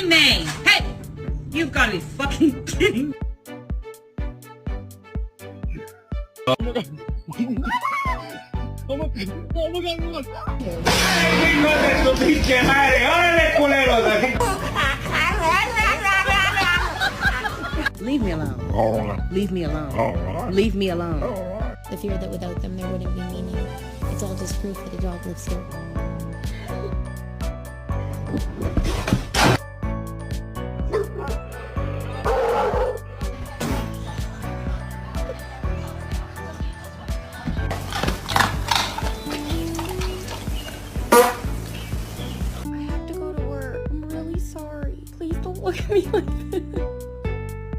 man. Hey, you've got to be fucking kidding. Leave me alone. All right. Leave me alone. All right. Leave me alone. All right. The fear that without them there wouldn't be meaning. It's all just proof that a dog lives here.